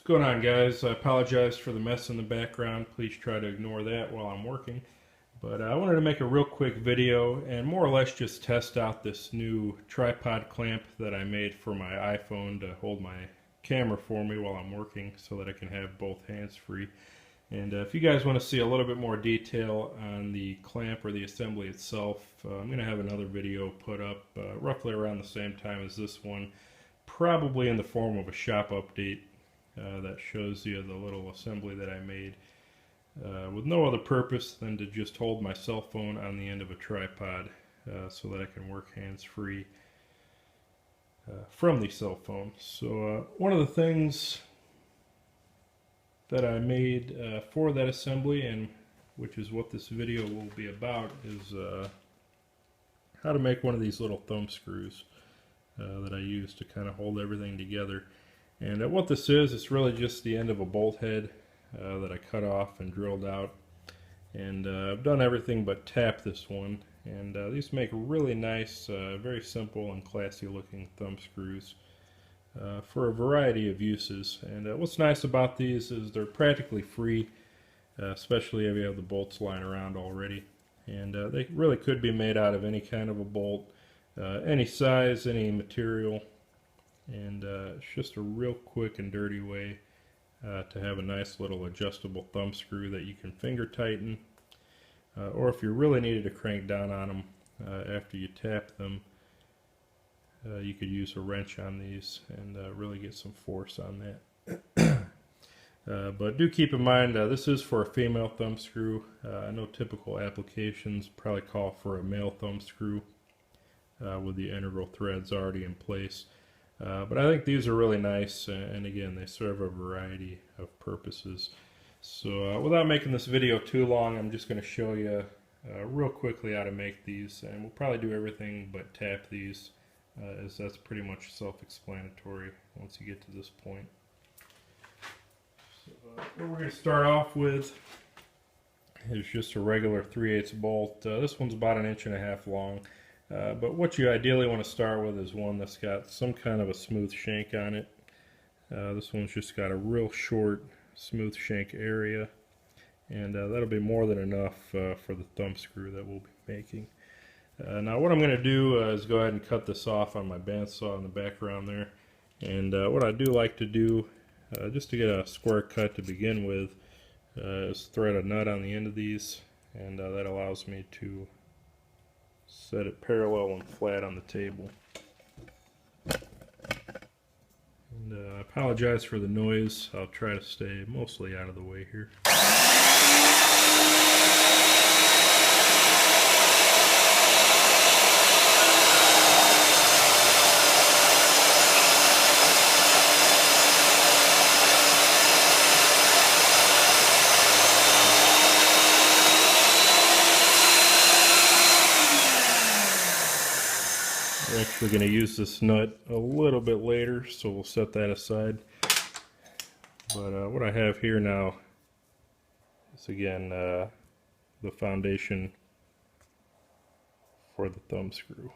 What's going on, guys? I apologize for the mess in the background. Please try to ignore that while I'm working. But I wanted to make a real quick video and more or less just test out this new tripod clamp that I made for my iPhone to hold my camera for me while I'm working so that I can have both hands free. And if you guys want to see a little bit more detail on the clamp or the assembly itself, I'm going to have another video put up roughly around the same time as this one, probably in the form of a shop update that shows you the little assembly that I made with no other purpose than to just hold my cell phone on the end of a tripod so that I can work hands-free from the cell phone. So one of the things that I made for that assembly, and which is what this video will be about, is how to make one of these little thumb screws that I use to kind of hold everything together. And what this is, it's really just the end of a bolt head that I cut off and drilled out. And I've done everything but tap this one. And these make really nice, very simple and classy looking thumb screws for a variety of uses. And what's nice about these is they're practically free, especially if you have the bolts lying around already. And they really could be made out of any kind of a bolt, any size, any material. And it's just a real quick and dirty way to have a nice little adjustable thumb screw that you can finger tighten, or if you really needed to crank down on them after you tap them, you could use a wrench on these and really get some force on that. But do keep in mind this is for a female thumb screw. I know typical applications probably call for a male thumb screw with the integral threads already in place. But I think these are really nice, and again, they serve a variety of purposes. So without making this video too long, I'm just going to show you real quickly how to make these, and we'll probably do everything but tap these, as that's pretty much self-explanatory once you get to this point. So what we're going to start off with is just a regular 3/8 bolt. This one's about 1.5 inches long. But what you ideally want to start with is one that's got some kind of a smooth shank on it. This one's just got a real short, smooth shank area, and that'll be more than enough for the thumb screw that we'll be making. Now what I'm going to do is go ahead and cut this off on my bandsaw in the background there. And what I do like to do, just to get a square cut to begin with, is thread a nut on the end of these, and that allows me to set it parallel and flat on the table. And I apologize for the noise. I'll try to stay mostly out of the way here. We're actually going to use this nut a little bit later, so we'll set that aside. But what I have here now is, again, the foundation for the thumb screw.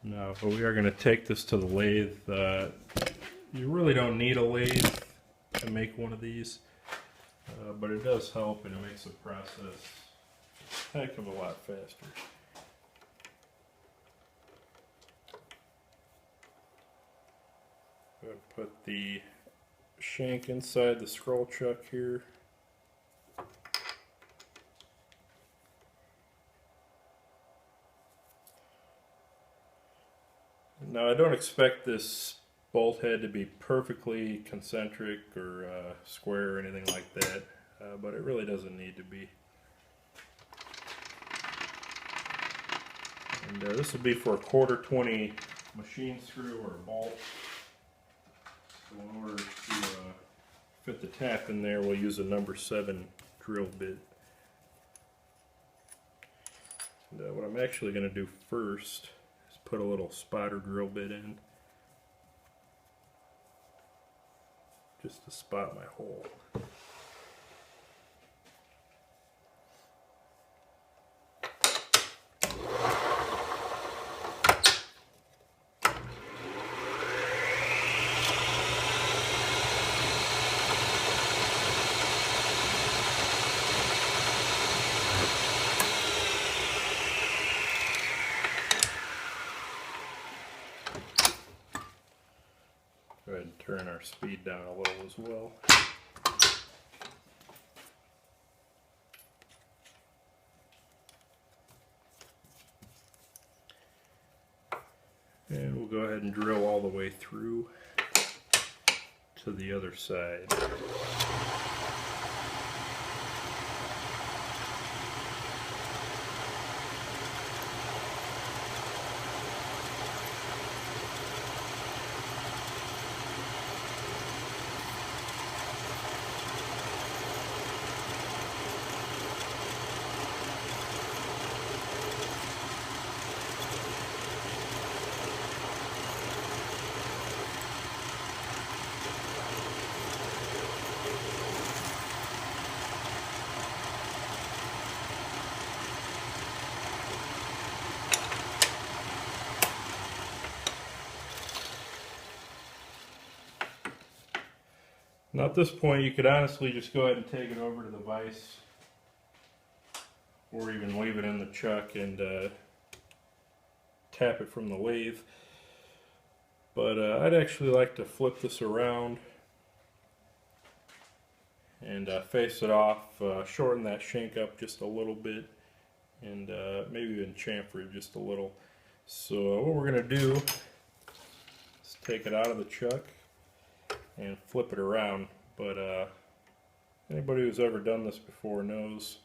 Now, we are going to take this to the lathe. You really don't need a lathe to make one of these. But it does help, and it makes the process a heck of a lot faster. I'm going to put the shank inside the scroll chuck here. Now I don't expect this bolt head to be perfectly concentric or square or anything like that, but it really doesn't need to be. And this will be for a 1/4-20 machine screw or a bolt. So in order to fit the tap in there, we'll use a number 7 drill bit. And what I'm actually going to do first is put a little spotter drill bit in, just to spot my hole. turn our speed down a little as well. And we'll go ahead and drill all the way through to the other side. Now at this point you could honestly just go ahead and take it over to the vise, or even leave it in the chuck and tap it from the lathe. But I'd actually like to flip this around and face it off, shorten that shank up just a little bit, and maybe even chamfer it just a little. So what we're going to do is take it out of the chuck and flip it around. But anybody who's ever done this before knows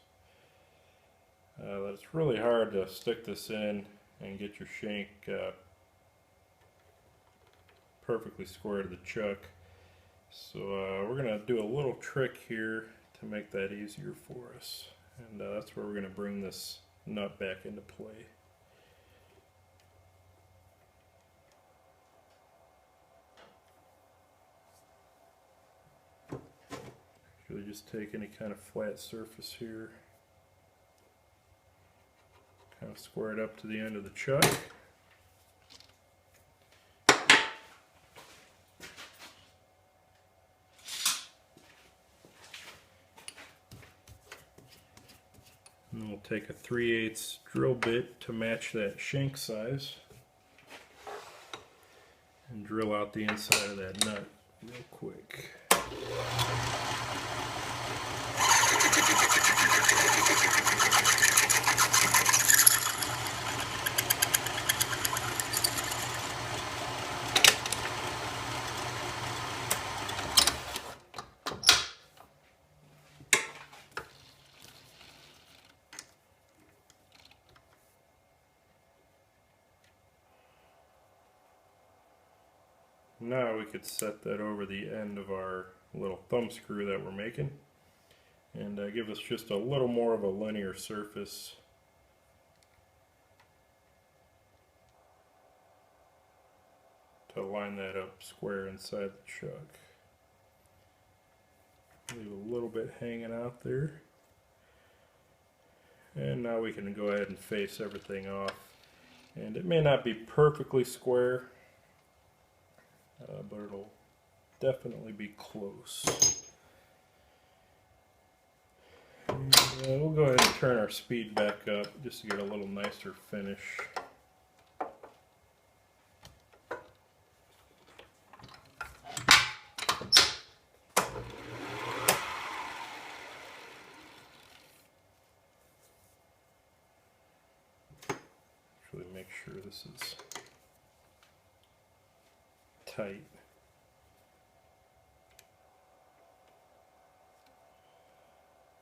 that it's really hard to stick this in and get your shank perfectly square to the chuck. So we're going to do a little trick here to make that easier for us, and that's where we're going to bring this nut back into play. Really just take any kind of flat surface here, kind of square it up to the end of the chuck. And then we'll take a 3/8 drill bit to match that shank size and drill out the inside of that nut real quick. Now we could set that over the end of our little thumb screw that we're making, and give us just a little more of a linear surface. To line that up square inside the chuck. Leave a little bit hanging out there. And now we can go ahead and face everything off. And it may not be perfectly square, but it'll definitely be close. And, we'll go ahead and turn our speed back up just to get a little nicer finish. Actually, make sure this is tight.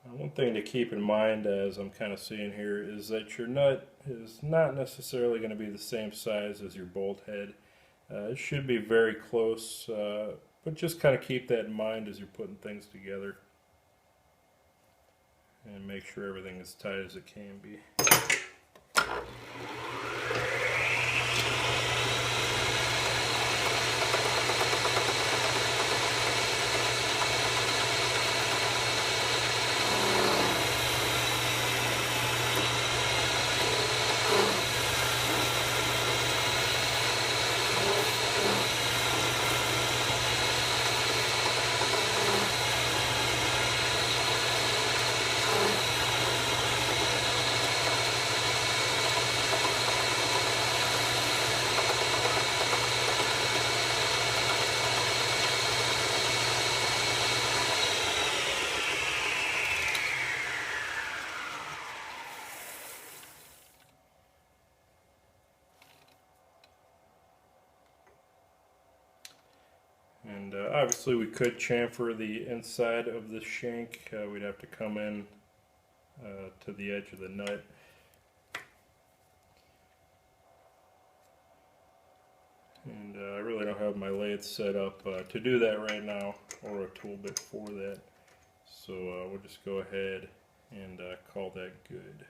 One thing to keep in mind, as I'm kind of seeing here, is that your nut is not necessarily going to be the same size as your bolt head. It should be very close, but just kind of keep that in mind as you're putting things together. And make sure everything is tight as it can be. And obviously we could chamfer the inside of the shank. We'd have to come in to the edge of the nut. And I really don't have my lathe set up to do that right now, or a tool bit for that. So we'll just go ahead and call that good.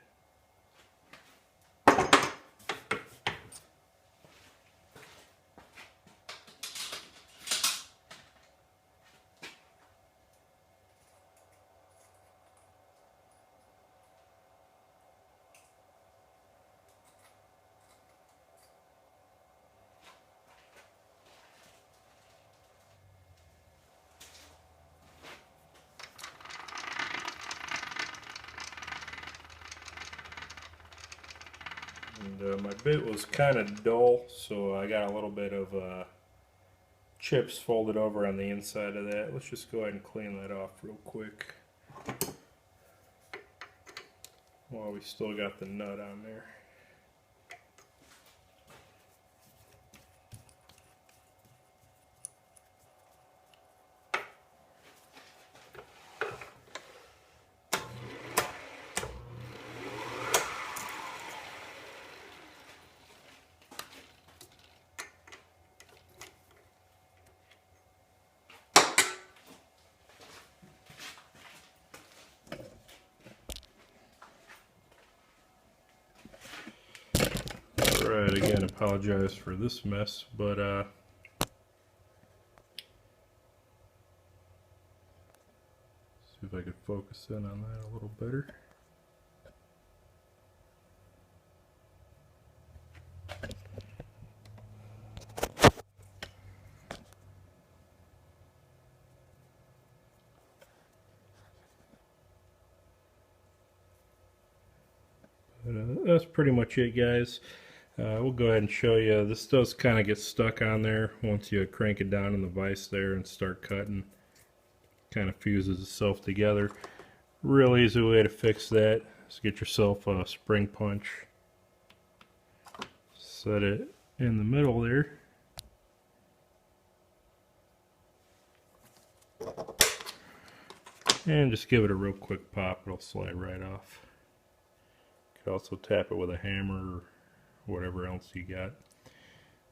And my bit was kind of dull, so I got a little bit of chips folded over on the inside of that. Let's just go ahead and clean that off real quick while we still got the nut on there. Alright, again, apologize for this mess, but see if I could focus in on that a little better. But that's pretty much it, guys. We'll go ahead and show you. This does kind of get stuck on there once you crank it down in the vise there and start cutting. Kind of fuses itself together. Real easy way to fix that is get yourself a spring punch. Set it in the middle there. And just give it a real quick pop. It'll slide right off. You could also tap it with a hammer or whatever else you got.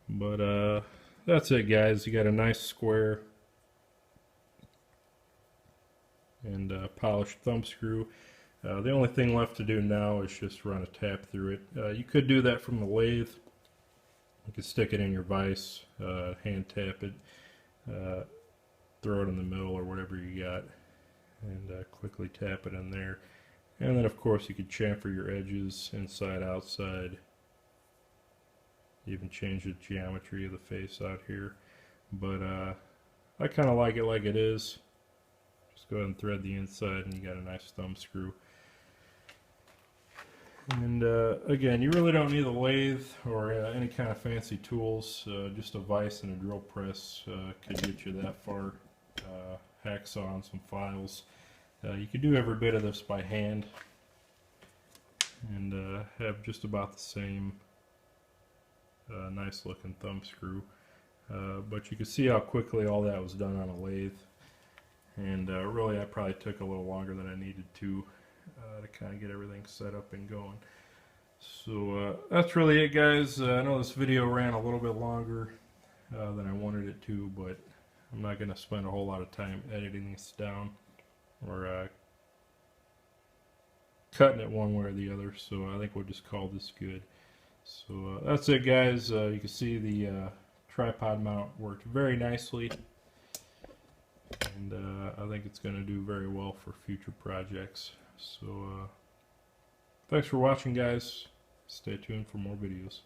But that's it, guys. You got a nice square and polished thumb screw. The only thing left to do now is just run a tap through it. You could do that from the lathe. You could stick it in your vise, hand tap it, throw it in the middle or whatever you got, and quickly tap it in there. And then of course you could chamfer your edges inside, outside. Even change the geometry of the face out here. But I kind of like it is. Just go ahead and thread the inside and you got a nice thumb screw. And again, you really don't need a lathe or any kind of fancy tools. Just a vise and a drill press could get you that far. Hacksaw and some files. You could do every bit of this by hand and have just about the same nice looking thumb screw. But you can see how quickly all that was done on a lathe. And really I probably took a little longer than I needed to kind of get everything set up and going. So that's really it, guys. I know this video ran a little bit longer than I wanted it to, but I'm not going to spend a whole lot of time editing this down or cutting it one way or the other, so I think we'll just call this good. So that's it, guys. You can see the tripod mount worked very nicely, and I think it's going to do very well for future projects. So thanks for watching, guys. Stay tuned for more videos.